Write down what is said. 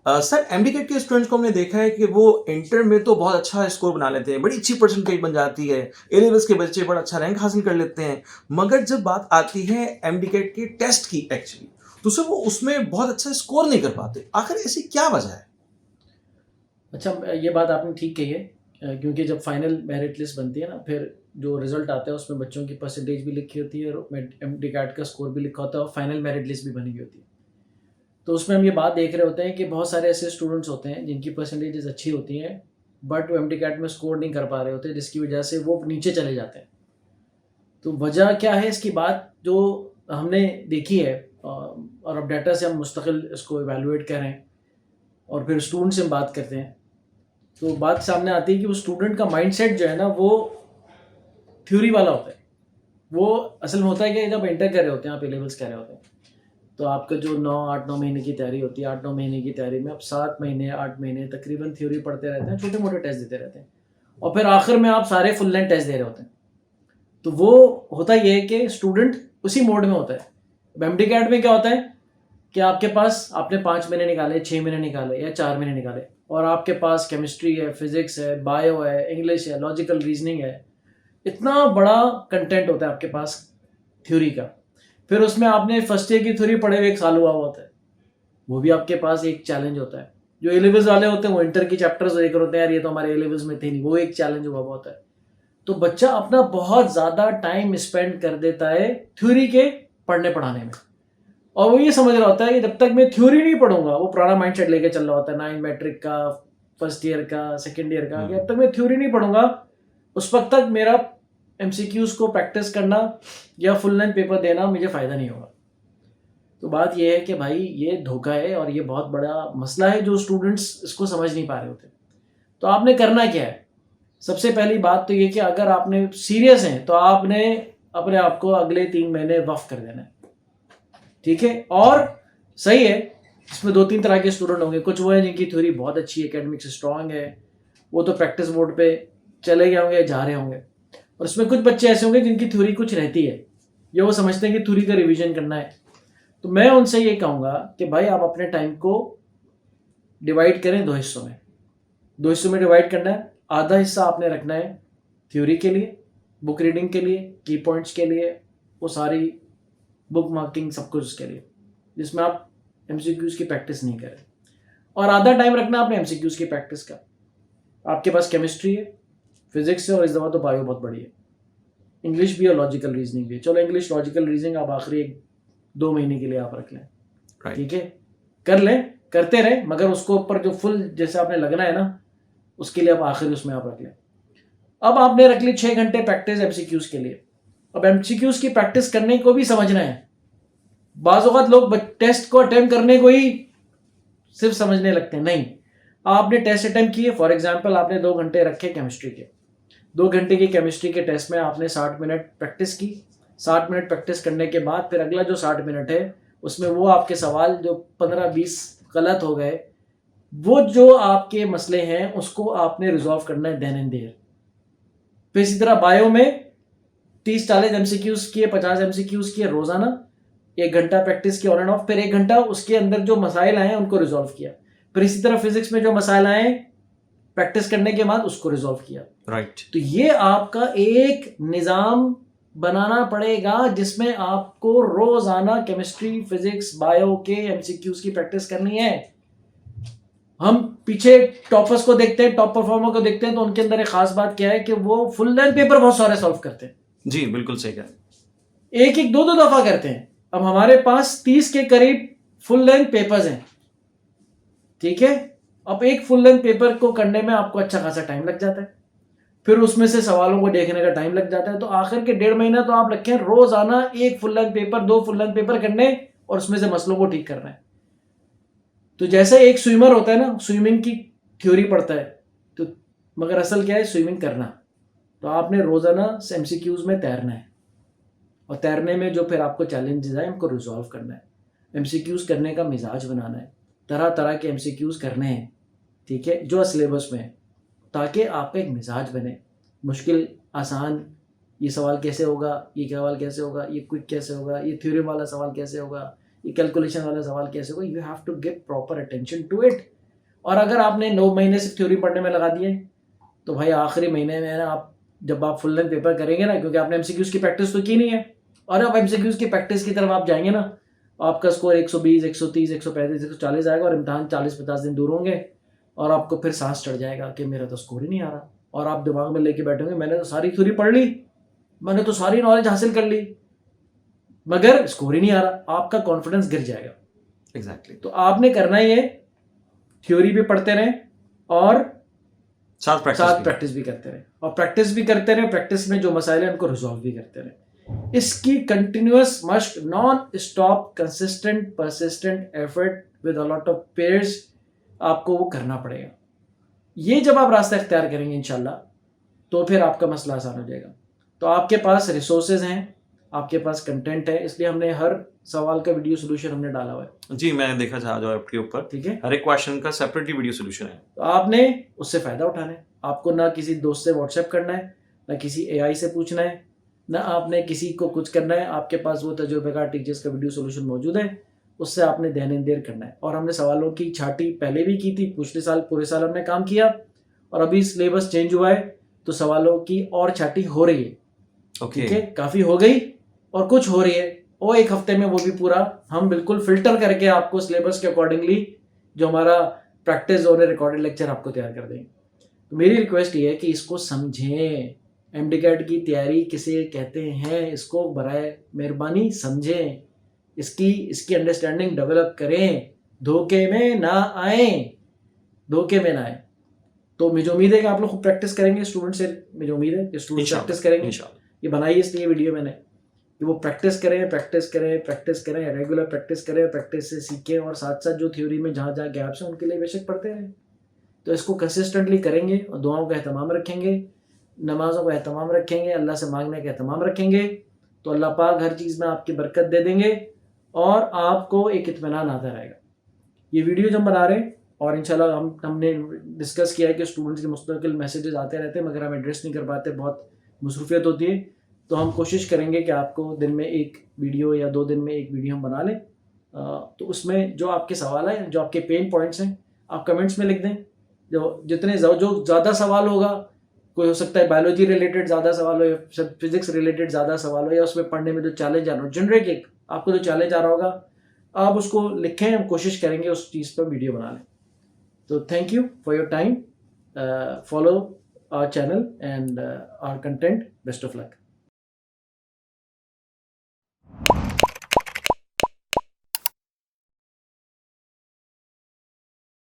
Sir MDCAT के students को हमने देखा है कि वो इंटर में तो बहुत अच्छा स्कोर बना लेते हैं, बड़ी अच्छी परसेंटेज बन जाती है, ए लेवल्स के बच्चे बड़ा अच्छा रैंक हासिल कर लेते हैं, मगर जब बात आती है एमडीकेट के टेस्ट की एक्चुअली, तो सर वो उसमें बहुत अच्छा स्कोर नहीं कर पाते। आखिर ऐसी क्या वजह है? अच्छा, ये बात आपने ठीक कही है। क्योंकि जब फाइनल मेरिट लिस्ट बनती है ना, फिर जो रिजल्ट आता है उसमें बच्चों की परसेंटेज भी लिखी होती है और एमडीकैट का स्कोर भी लिखा होता है और फाइनल मेरिट लिस्ट भी बनी हुई होती है। तो उसमें हम ये बात देख रहे होते हैं कि बहुत सारे ऐसे स्टूडेंट्स होते हैं जिनकी परसेंटेजेस अच्छी होती हैं, बट वो एमडीकैट में स्कोर नहीं कर पा रहे होते, जिसकी वजह से वो नीचे चले जाते हैं। तो वजह क्या है इसकी बात जो हमने देखी है, और अब डाटा से हम मुस्तकिल इसको इवेलुएट कर रहे हैं और फिर स्टूडेंट से हम बात करते हैं, तो बात सामने आती है कि वो स्टूडेंट का माइंडसेट जो है ना, वो थ्योरी वाला होता है। वो असल में होता है कि जब एंटर कर रहे होते हैं, आप ए लेवल्स कर रहे होते हैं, तो आपका जो 8-9 महीने की तैयारी होती है, 8-9 महीने की तैयारी में आप 7 महीने 8 महीने तकरीबन थ्योरी पढ़ते रहते हैं, छोटे मोटे टेस्ट देते रहते हैं, और फिर आखिर में आप सारे फुल लेंथ टेस्ट दे रहे होते हैं। तो वो होता ये है कि स्टूडेंट उसी मोड में होता है। एमडीकैट में क्या होता है कि आपके पास आपने 5 महीने निकाले, 6 महीने निकाले या 4 महीने निकाले, और आपके पास केमिस्ट्री है, फिजिक्स है, बायो है, इंग्लिश है, लॉजिकल रीजनिंग है, इतना बड़ा कंटेंट होता है आपके पास थ्योरी का। फिर उसमें आपने फर्स्ट ईयर की थ्योरी पढ़े हुए 1 साल हुआ होता है, वो भी आपके पास एक चैलेंज होता है। जो ए लेवल्स वाले होते हैं वो इंटर की चैप्टर्स देख रहे होते हैं, यार ये तो हमारे ए लेवल्स में थे नहीं, वो एक चैलेंज हुआ होता है। तो बच्चा अपना बहुत ज़्यादा टाइम स्पेंड कर देता है थ्योरी के पढ़ने पढ़ाने में, और वो ये समझ रहा होता है कि जब तक मैं थ्योरी नहीं पढ़ूंगा, वो पुराना माइंडसेट लेके चल रहा होता है 9 मैट्रिक का, फर्स्ट ईयर का, सेकेंड ईयर का, कि जब तक मैं थ्योरी नहीं पढ़ूंगा उस वक्त तक मेरा एमसीक्यूज को प्रैक्टिस करना या फुल लेंथ पेपर देना मुझे फ़ायदा नहीं होगा। तो बात यह है कि भाई ये धोखा है और ये बहुत बड़ा मसला है जो स्टूडेंट्स इसको समझ नहीं पा रहे होते। तो आपने करना क्या है? सबसे पहली बात तो ये कि अगर आपने सीरियस हैं तो आपने अपने आप को अगले 3 महीने वक्फ कर देना है, ठीक है? और सही है, इसमें 2-3 तरह के स्टूडेंट होंगे। कुछ वो हैं जिनकी थ्योरी बहुत अच्छी है, एकेडमिक से स्ट्रांग है, वो तो प्रैक्टिस बोर्ड पे चले गए होंगे, जा रहे होंगे। और इसमें कुछ बच्चे ऐसे होंगे जिनकी थ्योरी कुछ रहती है, ये वो समझते हैं कि थ्योरी का रिवीजन करना है। तो मैं उनसे ये कहूँगा कि भाई आप अपने टाइम को डिवाइड करें 2 हिस्सों में। 2 हिस्सों में डिवाइड करना है। आधा हिस्सा आपने रखना है थ्योरी के लिए, बुक रीडिंग के लिए, की पॉइंट्स के लिए, वो सारी बुक मार्किंग सब कुछ उसके लिए, जिसमें आप एमसीक्यूज की प्रैक्टिस नहीं करें। और आधा टाइम रखना आपने एमसीक्यूज की प्रैक्टिस का। आपके पास केमिस्ट्री है, फिजिक्स है, और इस दफ़ा तो बायो बहुत बड़ी है, इंग्लिश भी और लॉजिकल रीजनिंग भी है। चलो इंग्लिश लॉजिकल रीजनिंग आप आखिरी 1-2 महीने के लिए आप रख लें, ठीक है? कर लें, करते रहें, मगर उसको ऊपर जो फुल जैसे आपने लगना है ना, उसके लिए आप आखिर उसमें आप रख लें। अब आपने रख ली 6 घंटे प्रैक्टिस एमसीक्यूज के लिए। अब एमसीक्यूज की प्रैक्टिस करने को भी समझना है। बाज़ औक़ात लोग टेस्ट को अटेम्प्ट करने को ही सिर्फ समझने लगते हैं, नहीं। आपने टेस्ट अटेम्प्ट किए, फॉर एग्जांपल आपने 2 घंटे रखे केमिस्ट्री के, 2 घंटे की केमिस्ट्री के टेस्ट में आपने 60 मिनट प्रैक्टिस की। 60 मिनट प्रैक्टिस करने के बाद फिर अगला जो 60 मिनट है उसमें वो आपके सवाल जो 15-20 गलत हो गए, वो जो आपके मसले हैं उसको आपने रिजॉल्व करना है देन एंड देयर। फिर इसी तरह बायो में 30-40 एमसीक्यूज किए, 50 एमसीक्यूज किए रोजाना, 1 घंटा प्रैक्टिस किया ऑन एंड ऑफ, फिर 1 घंटा उसके अंदर जो मसाइल आए उनको रिजॉल्व किया। फिर इसी तरह फिजिक्स में जो मसाइल आए प्रैक्टिस करने के बाद उसको रिजॉल्व किया। राइट। तो ये आपका एक निज़ाम बनाना पड़ेगा जिसमें आपको रोजाना केमिस्ट्री, फिजिक्स, बायो के एमसीक्यूज की प्रैक्टिस करनी है। हम पीछे टॉपर्स को देखते हैं, टॉप परफॉर्मर को देखते हैं, तो उनके अंदर एक खास बात क्या है कि वो फुल लेंथ पेपर बहुत सारे सॉल्व करते हैं। जी, बिल्कुल सही कहा। एक एक 2-2 दफा करते हैं। अब हमारे पास 30 के करीब फुल लेंथ पेपर्स हैं, ठीक है? अब एक फुल लेंथ पेपर को करने में आपको अच्छा खासा टाइम लग जाता है, फिर उसमें से सवालों को देखने का टाइम लग जाता है। तो आखिर के 1.5 महीना तो आप रखें रोजाना एक full length paper, 2 full length paper करने और उसमें से मसलों को ठीक करना है। तो जैसे एक स्विमर होता है ना, स्विमिंग की थ्योरी पढ़ता है, तो मगर असल क्या है? स्विमिंग करना। तो आपने रोजाना एमसीक्यूज में तैरना है, और तैरने में जो फिर आपको चैलेंजेस आए उनको रिजॉल्व करना है, एमसीक्यूज करने का मिजाज बनाना है, तरह तरह के एमसीक्यूज करने हैं, ठीक है, जो सिलेबस में है, ताकि आपका एक मिजाज बने। मुश्किल, आसान, ये सवाल कैसे होगा, ये सवाल कैसे होगा, ये क्विक कैसे होगा, ये थ्योरी वाला सवाल कैसे होगा, ये कैलकुलेशन वाला सवाल कैसे होगा, you have to give proper attention to it. और अगर आपने 9 महीने से थ्योरी पढ़ने में लगा दिए तो भाई आखिरी महीने में ना आप जब आप फुल लेंथ पेपर करेंगे ना, क्योंकि आपने एमसीक्यूज की प्रैक्टिस तो की नहीं है, और अब एमसीक्यूज की प्रैक्टिस की तरफ आप जाएंगे ना, आपका स्कोर 120, 130, 135, 140 आएगा और इम्तहान 40-50 दिन दूर होंगे और आपको फिर सांस चढ़ जाएगा कि मेरा तो स्कोर ही नहीं आ रहा, और आप दिमाग में लेके बैठोगे मैंने तो सारी थ्योरी पढ़ ली, मैंने तो सारी नॉलेज हासिल कर ली, मगर स्कोर ही नहीं आ रहा, आपका कॉन्फिडेंस गिर जाएगा। एग्जैक्टली। तो आपने करना ये थ्योरी भी पढ़ते रहें और साथ प्रैक्टिस भी करते रहे, और प्रैक्टिस भी करते रहे, प्रैक्टिस में जो मसाइल हैं उनको रिजॉल्व भी करते रहे। इसकी कंटिन्यूअस मश्क, non stop consistent persistent effort with a lot of prayers आपको वो करना पड़ेगा। ये जब आप रास्ता इख्तियार करेंगे इंशाल्लाह तो फिर आपका मसला आसान हो जाएगा। तो आपके पास रिसोर्सेज हैं, आपके पास कंटेंट है, इसलिए हमने हर सवाल का वीडियो सोल्यूशन हमने डाला हुआ है। जी, मैंने देखा था जो आपके ऊपर, ठीक है, हर एक क्वेश्चन का सेपरेटली वीडियो सोल्यूशन है। तो आपने उससे फ़ायदा उठाना है। आपको ना किसी दोस्त से व्हाट्सएप करना है, ना किसी एआई से पूछना है, ना आपने किसी को कुछ करना है। आपके पास वो तजुर्बेकार टीचर्स का वीडियो सोल्यूशन मौजूद है, उससे आपने दैनिक करना है। और हमने सवालों की छाटी पहले भी की थी, पिछले साल पूरे साल हमने काम किया, और अभी सिलेबस चेंज हुआ है तो सवालों की और छाटी हो रही है। ओके, ठीक है, काफ़ी हो गई और कुछ हो रही है, और एक हफ्ते में वो भी पूरा हम बिल्कुल फिल्टर करके आपको सिलेबस के अकॉर्डिंगली जो हमारा प्रैक्टिस और रिकॉर्डेड लेक्चर आपको तैयार कर देंगे। तो मेरी रिक्वेस्ट ये है कि इसको समझें, एमडीकैट की तैयारी किसे कहते हैं, इसको बराए मेहरबानी समझें, इसकी अंडरस्टैंडिंग डेवलप करें, धोखे में ना आए, धोखे में ना आए। तो मुझे उम्मीद है कि आप लोग खूब प्रैक्टिस करेंगे, स्टूडेंट से मुझे उम्मीद है कि स्टूडेंट प्रैक्टिस करेंगे। ये बनाई इसलिए वीडियो मैंने कि वो प्रैक्टिस करें, प्रैक्टिस करें, प्रैक्टिस करें, रेगुलर प्रैक्टिस करें, प्रैक्टिस से सीखें, और साथ साथ जो थ्योरी में जहाँ जहाँ गैप्स हैं उनके लिए बेशक पढ़ते रहें। तो इसको कंसिस्टेंटली करेंगे और दुआओं का एहतमाम रखेंगे, नमाज़ों का एहतमाम रखेंगे, अल्लाह से मांगने का एहतमाम रखेंगे, तो अल्लाह पाक हर चीज़ में आपकी बरकत दे देंगे और आपको एक इत्मीनान आता रहेगा। ये वीडियो जो हम बना रहे हैं, और इंशाल्लाह हमने डिस्कस किया है कि स्टूडेंट्स के मुस्तकिल मैसेजेस आते रहते हैं, मगर हम एड्रेस नहीं कर पाते, बहुत मसरूफियत होती है। तो हम कोशिश करेंगे कि आपको दिन में एक वीडियो या 2 दिन में एक वीडियो हम बना लें। तो उसमें जो आपके सवाल हैं, जो आपके पेन पॉइंट्स हैं, आप कमेंट्स में लिख दें। जो ज़्यादा सवाल होगा, कोई हो सकता है बायोलॉजी रिलेटेड ज़्यादा सवाल हो, या फिजिक्स रिलेटेड ज़्यादा सवाल हो, या उसमें पढ़ने में जो चैलेंज आ रहा हो, जनरिक एक आपको जो चैलेंज आ रहा होगा, आप उसको लिखें, हम कोशिश करेंगे उस चीज़ पर वीडियो बना लें। तो thank you for your time, follow our channel and our content, best of luck.